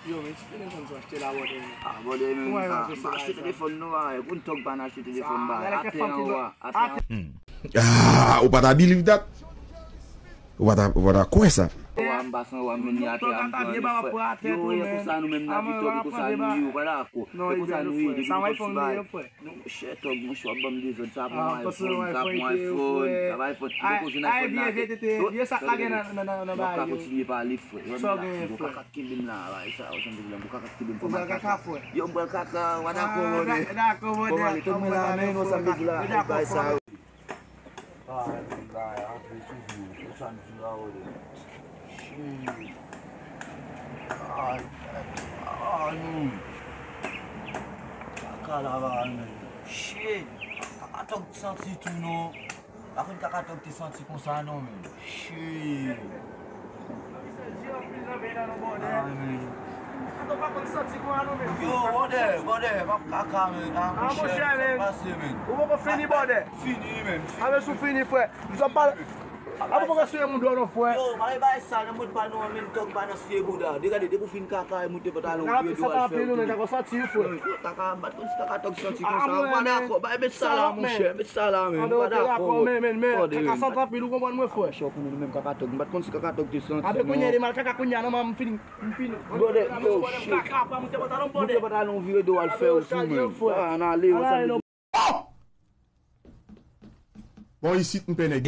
Yo, men, si téléphone so achete la bote men. Ah, bote men, ba achete téléphone nou a, koun tok ban achete téléphone ba, ate an wa, Ah, ou pas ta believe that? Ou pas ta quoi ça? Wa mbasan wa men ni ate am yo pou sa nou men na vitok pou sa nou yo wala ko. Pou sa nou yo Sa may fon nou yo fwe. Non, shit tok mon chwa bam de zon sa pou iPhone, sa pou iPhone, sa va iPhone. Ay, biye sak la gen nan ba Ka yo. continue pa li fwe. So gen Yo fwe. ka kilim la, sa o san de yo ka kilim Ou bel kaka fwe. Yo bel kaka, wada ko wode. Dako wode. Tout moun la men o san de la. Dako sa. fwe. Shit, kakatok ti santi tou nou. Bakon kakatok ti santi kon sa nou men. Shit. Yo, bode, bak kaka men. Mo chè men. Pase men. Ou mo fini bode? Fini men. Ame sou fini fwe. Nous an pal... Apo pou ka suye moun do nou fwe? Yo, mali bay sa, nan mout pa nou men tok pa nan siye bouda. Degade, de pou fin kaka e moute pata nou Kaka biye sa do ta al apil nou men, tako sa ti yu fwe. Kaka, bat kon si kakatok santi kon sa. Wada ko, bay bet sala moun chè, bet sala men. Ando te Wada dako ko. men. Kaka sa ta apil ou kompon mwen fwe? Chok moun men kakatok, bat kon si kakatok ti santi. Abe kounye di mal kaka kounye nan man mfini. Bode, yo, shit. Kaka pa moute pata nou bode. Moute pata nou viye do al fe ou sou men. Nan le, ou sa Bon, ici, m'pene